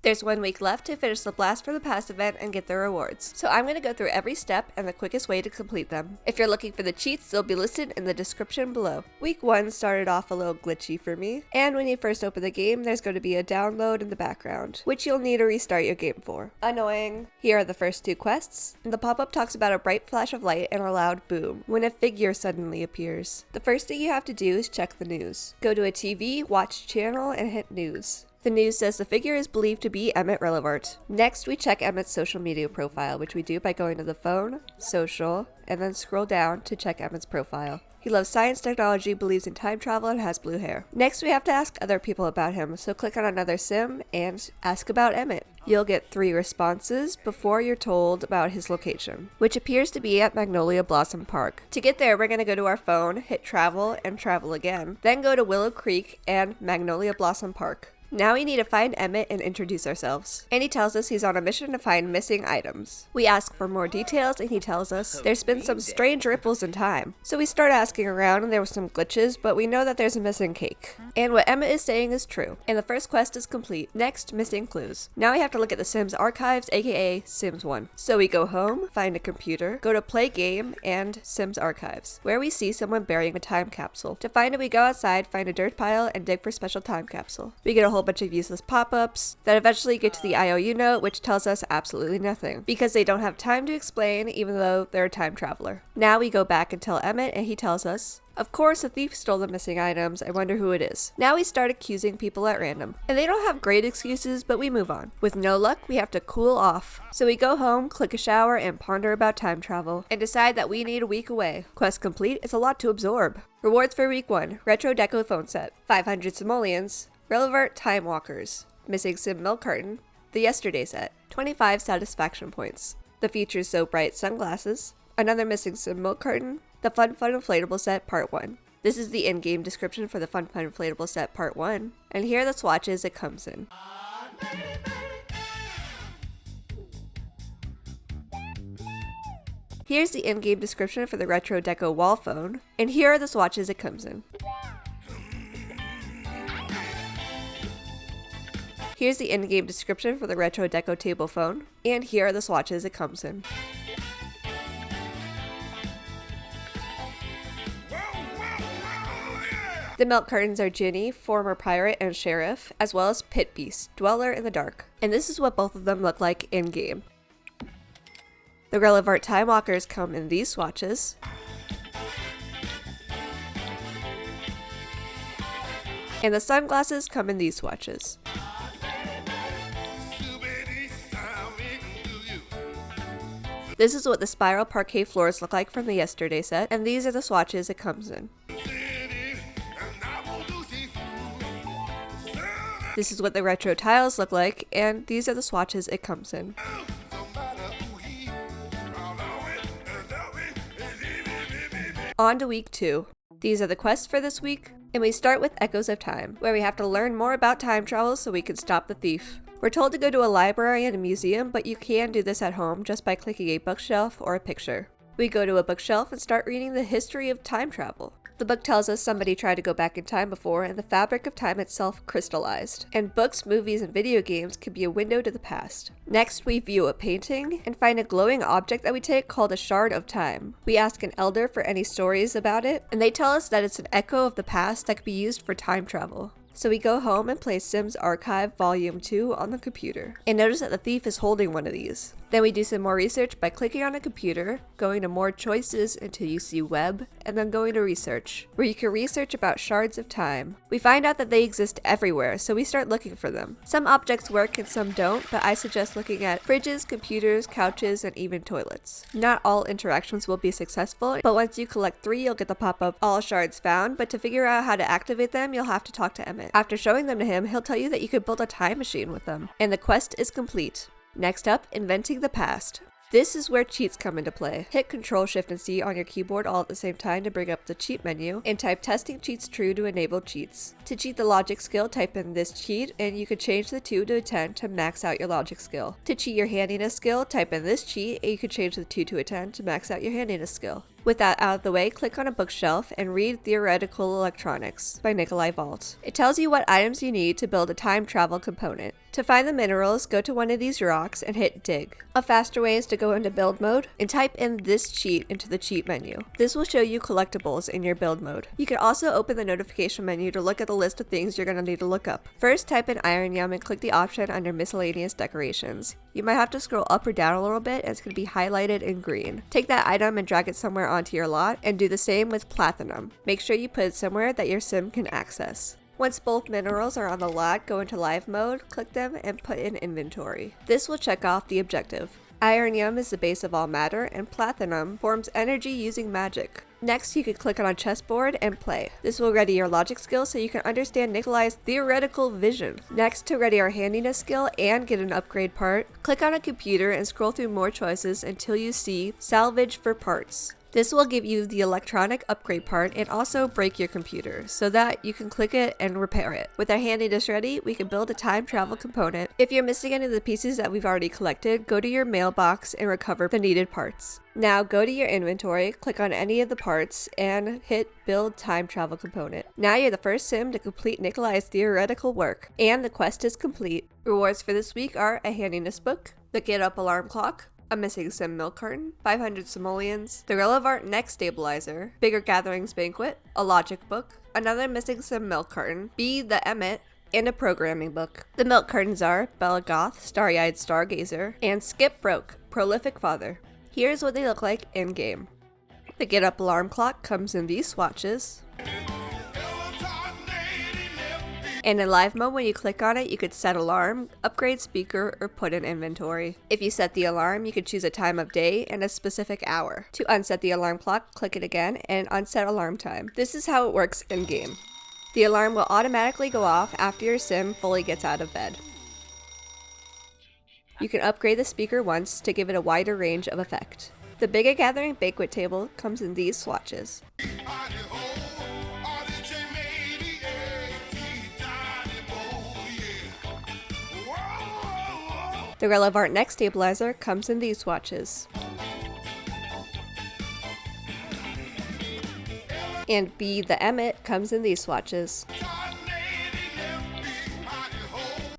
There's 1 week left to finish the Blast from the Past event and get the rewards, so I'm going to go through every step and the quickest way to complete them. If you're looking for the cheats, they'll be listed in the description below. Week 1 started off a little glitchy for me, and when you first open the game, there's going to be a download in the background, which you'll need to restart your game for. Annoying. Here are the first 2 quests, and the pop-up talks about a bright flash of light and a loud boom when a figure suddenly appears. The first thing you have to do is check the news. Go to a TV, watch channel, and hit news. The news says the figure is believed to be Emmett Relevant. Next, we check Emmett's social media profile, which we do by going to the phone, social, and then scroll down to check Emmett's profile. He loves science, technology, believes in time travel, and has blue hair. Next, we have to ask other people about him, so click on another sim and ask about Emmett. You'll get 3 responses before you're told about his location, which appears to be at Magnolia Blossom Park. To get there, we're going to go to our phone, hit travel, and travel again, then go to Willow Creek and Magnolia Blossom Park. Now we need to find Emmett and introduce ourselves. And he tells us he's on a mission to find missing items. We ask for more details and he tells us there's been some strange ripples in time. So we start asking around and there were some glitches, but we know that there's a missing cake. And what Emmett is saying is true. And the first quest is complete. Next, missing clues. Now we have to look at the Sims archives, aka Sims 1. So we go home, find a computer, go to play game, and Sims archives, where we see someone burying a time capsule. To find it, we go outside, find a dirt pile, and dig for special time capsule. We get a whole bunch of useless pop-ups that eventually get to the IOU note, which tells us absolutely nothing because they don't have time to explain even though they're a time traveler. Now we go back and tell Emmett and he tells us, of course a thief stole the missing items, I wonder who it is. Now we start accusing people at random and they don't have great excuses, but we move on. With no luck, we have to cool off. So we go home, click a shower, and ponder about time travel and decide that we need a week away. Quest complete, it's a lot to absorb. Rewards for week 1, Retro Deco phone set, 500 simoleons, Relevant Time Walkers, Missing Sim Milk Carton, the Yesterday set, 25 satisfaction points, the Features So Bright sunglasses, another Missing Sim Milk Carton, the Fun Inflatable set Part 1. This is the in-game description for the Fun Inflatable set Part 1, and here are the swatches it comes in. Here's the in-game description for the Retro Deco wall phone, and here are the swatches it comes in. Here's the in-game description for the Retro Deco table phone, and here are the swatches it comes in. The milk cartons are Ginny, former pirate and sheriff, as well as Pit Beast, dweller in the dark. And this is what both of them look like in-game. The Relevant Time Walkers come in these swatches. And the sunglasses come in these swatches. This is what the spiral parquet floors look like from the Yesterday set, and these are the swatches it comes in. This is what the retro tiles look like, and these are the swatches it comes in. On to week 2. These are the quests for this week, and we start with Echoes of Time, where we have to learn more about time travel so we can stop the thief. We're told to go to a library and a museum, but you can do this at home just by clicking a bookshelf or a picture. We go to a bookshelf and start reading the history of time travel. The book tells us somebody tried to go back in time before and the fabric of time itself crystallized. And books, movies, and video games can be a window to the past. Next, we view a painting and find a glowing object that we take called a shard of time. We ask an elder for any stories about it, and they tell us that it's an echo of the past that could be used for time travel. So we go home and play Sims Archive Volume 2 on the computer, and notice that the thief is holding one of these. Then we do some more research by clicking on a computer, going to more choices until you see web, and then going to research, where you can research about shards of time. We find out that they exist everywhere, so we start looking for them. Some objects work and some don't, but I suggest looking at fridges, computers, couches, and even toilets. Not all interactions will be successful, but once you collect 3, you'll get the pop-up all shards found, but to figure out how to activate them, you'll have to talk to Emmett. After showing them to him, he'll tell you that you could build a time machine with them, and the quest is complete. Next up, inventing the past. This is where cheats come into play. Hit Ctrl+Shift+C on your keyboard all at the same time to bring up the cheat menu, and type testing cheats true to enable cheats. To cheat the logic skill, type in this cheat, and you could change the 2 to a 10 to max out your logic skill. To cheat your handiness skill, type in this cheat, and you could change the 2 to a 10 to max out your handiness skill. With that out of the way, click on a bookshelf and read Theoretical Electronics by Nikolai Vault. It tells you what items you need to build a time travel component. To find the minerals, go to one of these rocks and hit dig. A faster way is to go into build mode and type in this cheat into the cheat menu. This will show you collectibles in your build mode. You can also open the notification menu to look at the list of things you're going to need to look up. First, type in iron yum and click the option under miscellaneous decorations. You might have to scroll up or down a little bit and it's going to be highlighted in green. Take that item and drag it somewhere onto your lot and do the same with platinum. Make sure you put it somewhere that your sim can access. Once both minerals are on the lot, go into live mode, click them, and put in inventory. This will check off the objective. Iron yum is the base of all matter, and platinum forms energy using magic. Next, you can click on a chessboard and play. This will ready your logic skill so you can understand Nikolai's theoretical vision. Next, to ready our handiness skill and get an upgrade part, click on a computer and scroll through more choices until you see salvage for parts. This will give you the electronic upgrade part and also break your computer so that you can click it and repair it. With our handiness ready, we can build a time travel component. If you're missing any of the pieces that we've already collected, go to your mailbox and recover the needed parts. Now go to your inventory, click on any of the parts, and hit build time travel component. Now you're the first sim to complete Nikolai's theoretical work, and the quest is complete. Rewards for this week are a handiness book, the get up alarm clock, a missing sim milk carton, 500 simoleons, the relevant neck stabilizer, bigger gatherings banquet, a logic book, another missing sim milk carton, B the Emmet, and a programming book. The milk cartons are Bella Goth, Starry-Eyed Stargazer, and Skip Broke, Prolific Father. Here's what they look like in game. The get up alarm clock comes in these swatches. And in live mode, when you click on it, you could set alarm, upgrade speaker, or put in inventory. If you set the alarm, you could choose a time of day and a specific hour. To unset the alarm clock, click it again and unset alarm time. This is how it works in game. The alarm will automatically go off after your sim fully gets out of bed. You can upgrade the speaker once to give it a wider range of effect. The Bigger Gathering banquet table comes in these swatches. The relevant neck stabilizer comes in these swatches. And B the Emmet comes in these swatches.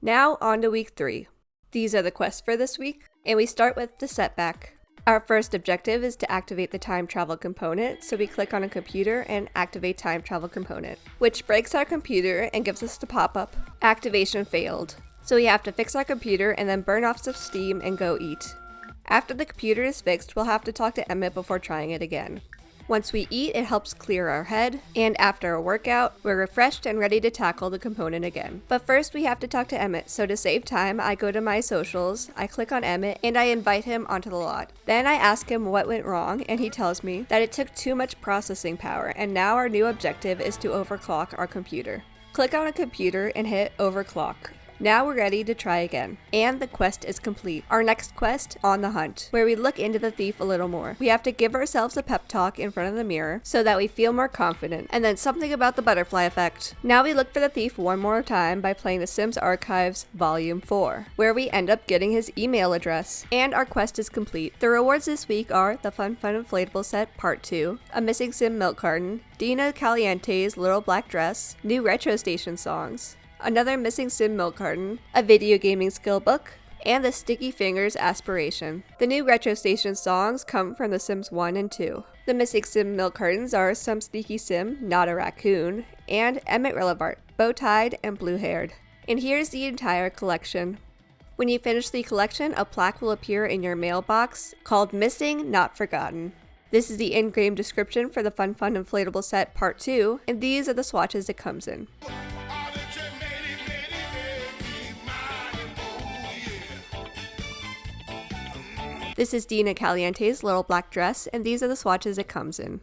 Now on to week 3. These are the quests for this week, and we start with the setback. Our first objective is to activate the time travel component, so we click on a computer and activate time travel component, which breaks our computer and gives us the pop-up, activation failed. So we have to fix our computer and then burn off some steam and go eat. After the computer is fixed, we'll have to talk to Emmett before trying it again. Once we eat, it helps clear our head, and after a workout, we're refreshed and ready to tackle the component again. But first, we have to talk to Emmett, so to save time, I go to my socials, I click on Emmett, and I invite him onto the lot. Then I ask him what went wrong, and he tells me that it took too much processing power, and now our new objective is to overclock our computer. Click on a computer and hit overclock. Now we're ready to try again. And the quest is complete. Our next quest, On the Hunt, where we look into the thief a little more. We have to give ourselves a pep talk in front of the mirror so that we feel more confident. And then something about the butterfly effect. Now we look for the thief one more time by playing The Sims Archives Volume 4, where we end up getting his email address. And our quest is complete. The rewards this week are the Fun Inflatable Set Part 2, a missing sim milk carton, Dina Caliente's Little Black Dress, new Retro Station songs, another missing sim milk carton, a video gaming skill book, and the Sticky Fingers aspiration. The new Retro Station songs come from The Sims 1 and 2. The missing sim milk cartons are Some Sneaky Sim, Not a Raccoon, and Emmett Relevart, bow-tied and blue-haired. And here's the entire collection. When you finish the collection, a plaque will appear in your mailbox called Missing Not Forgotten. This is the in-game description for the Fun Inflatable Set Part 2, and these are the swatches it comes in. This is Dina Caliente's Little Black Dress, and these are the swatches it comes in.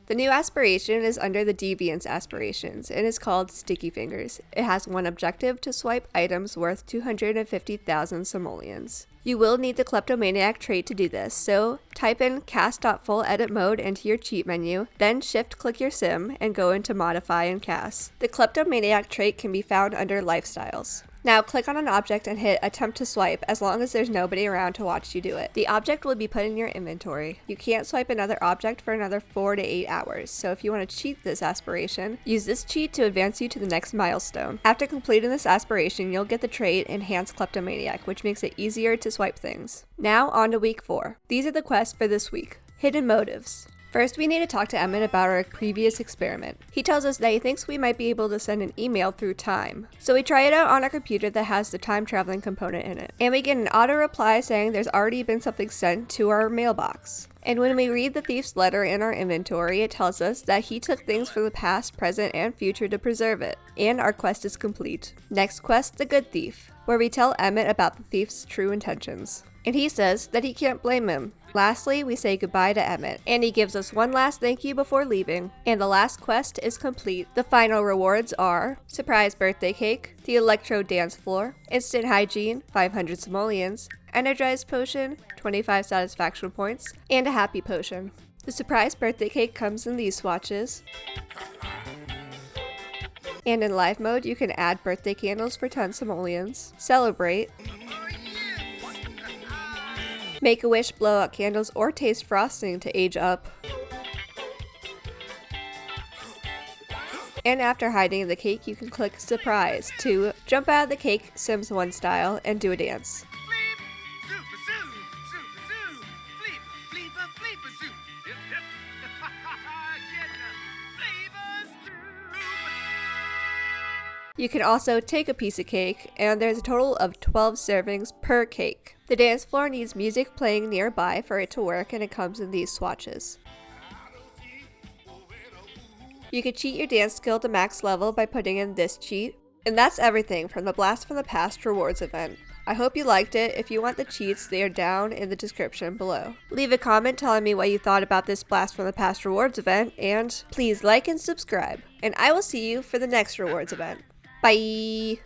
The new aspiration is under the Deviants aspirations and is called Sticky Fingers. It has one objective to swipe items worth 250,000 simoleons. You will need the kleptomaniac trait to do this, so type in cas.fulleditmode into your cheat menu, then shift-click your sim and go into Modify in CAS. The kleptomaniac trait can be found under Lifestyles. Now click on an object and hit attempt to swipe as long as there's nobody around to watch you do it. The object will be put in your inventory. You can't swipe another object for another 4 to 8 hours, so if you want to cheat this aspiration, use this cheat to advance you to the next milestone. After completing this aspiration, you'll get the trait Enhanced Kleptomaniac, which makes it easier to swipe things. Now on to week 4. These are the quests for this week. Hidden motives. First, we need to talk to Emmett about our previous experiment. He tells us that he thinks we might be able to send an email through time. So we try it out on a computer that has the time traveling component in it. And we get an auto reply saying there's already been something sent to our mailbox. And when we read the thief's letter in our inventory, it tells us that he took things from the past, present, and future to preserve it. And our quest is complete. Next quest, the good thief, where we tell Emmett about the thief's true intentions. And he says that he can't blame him. Lastly, we say goodbye to Emmett, and he gives us one last thank you before leaving. And the last quest is complete. The final rewards are surprise birthday cake, the electro dance floor, instant hygiene, 500 simoleons, energized potion, 25 satisfaction points, and a happy potion. The surprise birthday cake comes in these swatches. And in live mode, you can add birthday candles for 10 simoleons, celebrate, make a wish, blow out candles, or taste frosting to age up. And after hiding the cake, you can click surprise to jump out of the cake Sims 1 style and do a dance. You can also take a piece of cake, and there's a total of 12 servings per cake. The dance floor needs music playing nearby for it to work, and it comes in these swatches. You can cheat your dance skill to max level by putting in this cheat. And that's everything from the Blast from the Past rewards event. I hope you liked it. If you want the cheats, they are down in the description below. Leave a comment telling me what you thought about this Blast from the Past rewards event, and please like and subscribe. And I will see you for the next rewards event. Bye!